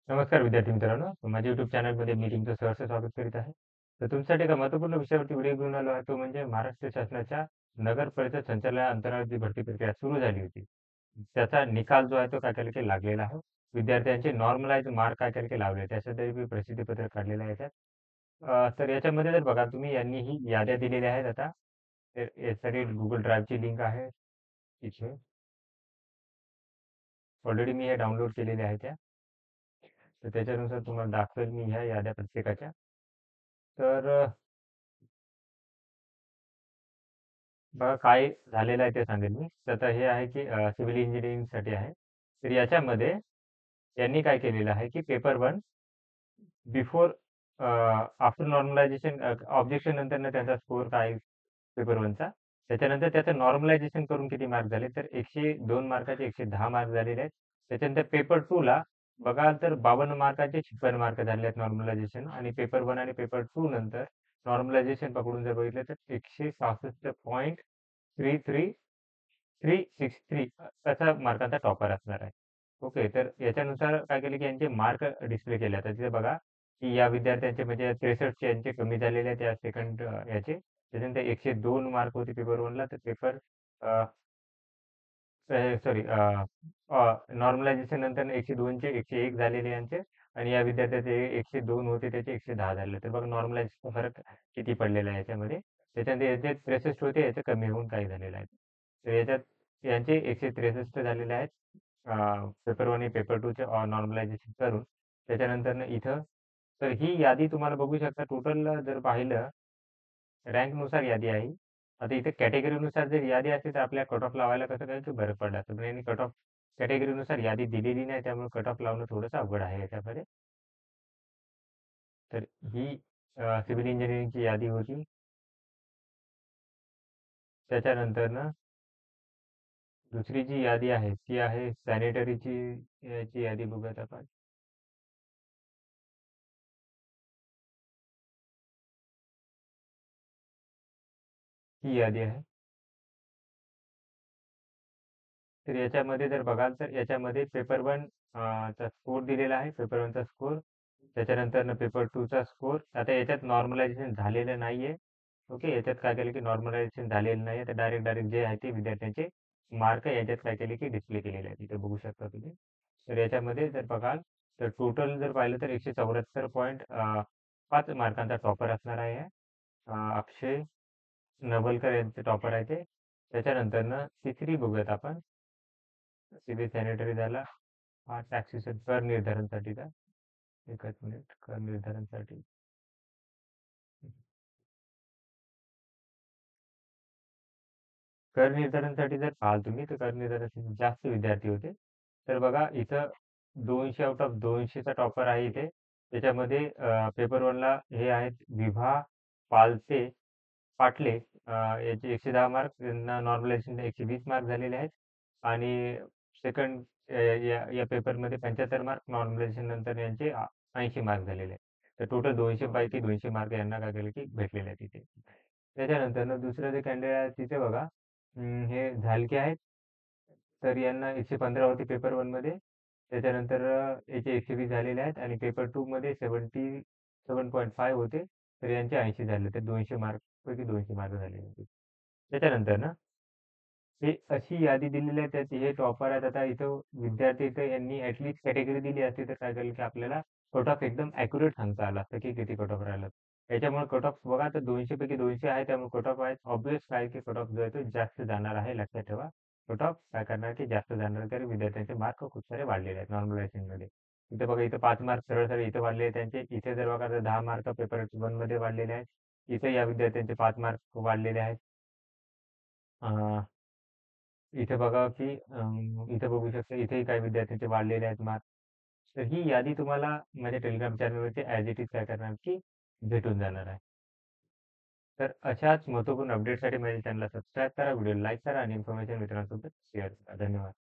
नमस्कार विद्यार्थी मित्रांनो. माझ्या YouTube चॅनलमध्ये मी तुमचं सहर्ष स्वागत करीत आहे. तर तुमच्यासाठी एका महत्त्वपूर्ण विषयावरती व्हिडिओ घेऊन आलो आहे. तो म्हणजे महाराष्ट्र शासनाच्या नगर परिषद संचालनालयाअंतर्गत जी भरती प्रक्रिया सुरू झाली होती. त्याचा निकाल जो आहे तो काय केला की लागलेला आहे. विद्यार्थ्यांचे नॉर्मलाइज्ड मार्क काय केले की लावले. त्यासाठी मी प्रसिद्धीपत्रक काढलेलं आहे याच्यात. तर याच्यामध्ये जर बघा तुम्ही यांनी ही याद्या दिलेल्या आहेत आता. तर यासाठी Google ड्राईव्हची लिंक आहे इथे. ऑलरेडी मी हे डाउनलोड केलेल्या आहेत त्या. तर त्याच्यानुसार तुम्हाला दाखवेल मी ह्या याद्या प्रत्येकाच्या. तर बघा काय झालेलं आहे ते सांगेल मी. तर आता हे आहे की सिव्हिल इंजिनिअरिंगसाठी आहे. तर याच्यामध्ये यांनी काय केलेलं आहे की paper 1 before after normalisation objection नंतरनं त्यांचा स्कोर काय पेपर 1चा. त्याच्यानंतर त्याचं नॉर्मलायझेशन करून किती मार्क झाले, तर 102 मार्काचे 110 मार्क झालेले आहेत. त्याच्यानंतर पेपर 2ला बघाल तर 52 मार्काचे 56 मार्क झाले आहेत नॉर्मलायझेशन आणि पेपर 1 आणि पेपर 2 नंतर नॉर्मलायझेशन पकडून जर बघितलं तर 166.33 असा मार्कांचा टॉपर असणार आहे. ओके. तर याच्यानुसार काय केलं की यांचे मार्क डिस्प्ले केले. आता तिथे बघा की या विद्यार्थ्यांचे म्हणजे 63 यांचे कमी झालेले आहेत या सेकंड याचे. त्याच्यानंतर 102 मार्क होते पेपर 1ला तर पेपर सॉरी नॉर्मलायझेशन नंतर 102चे 101 झालेले यांचे आणि या विद्यार्थ्याचे 102 होते त्याचे 110 झाले. तर बघा नॉर्मलायझेशनचा फरक किती पडलेला आहे याच्यामध्ये. त्याच्यानंतर याचे 63 होते याचे कमी होऊन काही झालेलं आहे. तर याच्यात यांचे 163 झालेले आहेत. पेपर 1 आणि पेपर 2चे नॉर्मलायझेशन करून. त्याच्यानंतरनं इथं तर ही यादी तुम्हाला बघू शकता टोटल जर पाहिलं रँकनुसार यादी आहे. आता इथे कॅटेगरीनुसार जर यादी असती तर आपल्याला कट ऑफ लावायला कसं काय की बरं पडलं असतं. पण यांनी कट ऑफ कॅटेगरीनुसार यादी दिलेली नाही त्यामुळे कट ऑफ लावणं थोडंसं अवघड आहे याच्यामध्ये. तर ही सिव्हिल इंजिनिअरिंगची यादी होती. त्याच्यानंतरनं दुसरी जी यादी आहे ती आहे सॅनिटरीची याची यादी बघूयात आपण. ही यादी आहे. तर याच्यामध्ये जर बघाल तर याच्यामध्ये पेपर 1 चा स्कोर दिलेला आहे. पेपर 1 चा स्कोर. त्याच्यानंतरनं पेपर 2 चा स्कोर. आता याच्यात नॉर्मलायझेशन झालेलं नाहीये. ओके. याच्यात काय केलं की नॉर्मलायझेशन झालेलं नाहीये. तर डायरेक्ट जे आहे ते विद्यार्थ्यांचे मार्क याच्यात काय केले की डिस्प्ले केलेले आहेत. इथे बघू शकता तुम्ही. तर याच्यामध्ये जर बघाल तर टोटल जर पाहिलं तर 174.5 मार्कांचा टॉपर असणार आहे. अक्षय नवलकर यांचे टॉपर आहे ते. त्याच्यानंतरनं तिसरी बघूयात आपण. सिव्हिल सॅनिटरी झाला. हा टॅक्सेशन कर निर्धारणसाठीचा. एकच मिनिट कर निर्धारणसाठी. कर निर्धारणसाठी जर पाहाल तुम्ही तर कर निर्धारणासाठी जास्त विद्यार्थी होते. तर बघा इथं 200 आउट ऑफ 200चा टॉपर आहे इथे. त्याच्यामध्ये पेपर 1ला हे आहेत विभा पालते पाटले याचे 110 मार्क त्यांना नॉर्मलायझेशनला 120 मार्क झालेले आहेत आणि सेकंड या या पेपरमध्ये 75 मार्क नॉर्मलायझेशन नंतर यांचे 80 मार्क झालेले आहेत. तर टोटल 200 पैकी 200 मार्क यांना काय केले की भेटलेले आहेत तिथे. त्याच्यानंतरनं दुसरं जे कॅन्डिडेट आहे तिथे बघा हे झालके आहेत. तर यांना 115 होते पेपर 1 मध्ये. त्याच्यानंतर याचे 120 झालेले आहेत आणि पेपर 2 मध्ये 77.5 होते. तर यांचे 80 झाले. तर 200 मार्कपैकी 200 मार्क झालेले होते. त्याच्यानंतर ना हे अशी यादी दिलेली आहे त्यात हे टॉपर आहेत. आता इथं विद्यार्थी इथं यांनी ॲटलीस्ट कॅटेगरी दिली असती तर काय करेल की आपल्याला कट ऑफ एकदम ॲक्युरेट सांगता आलं असतं की किती कट ऑफ राहिला. याच्यामुळे कट ऑफ बघा तर 200 पैकी 200 आहे त्यामुळे कट ऑफ आहे. ऑब्व्हियस काय की कट ऑफ जो आहे तो जास्त जाणार आहे लक्षात ठेवा. कट ऑफ काय करणार की जास्त जाणार कारण विद्यार्थ्यांचे मार्क खूप सारे वाढलेले आहेत नॉर्मलायझेशनमध्ये. इथे बघा इथं 5 मार्क सरळ-सरळ इथे वाढले आहेत त्यांचे. इथे जर बघा तर 10 मार्क पेपर 1 मध्ये वाढलेले आहेत. इथे या विद्यार्थ्यांचे 5 मार्क वाढलेले आहेत. अ, इथे बघा की इथे बघू शकता इथेही काही विद्यार्थ्यांचे वाढलेले आहेत मार्क. तर ही यादी तुम्हाला माझ्या टेलिग्राम चॅनलवरती ॲज इट इज काय करणार की भेटून जाणार आहे. तर अशाच महत्त्वपूर्ण अपडेटसाठी माझ्या चॅनलला सबस्क्राईब करा, व्हिडिओ लाईक करा आणि इन्फॉर्मेशन मित्रांसोबत शेअर करा. धन्यवाद.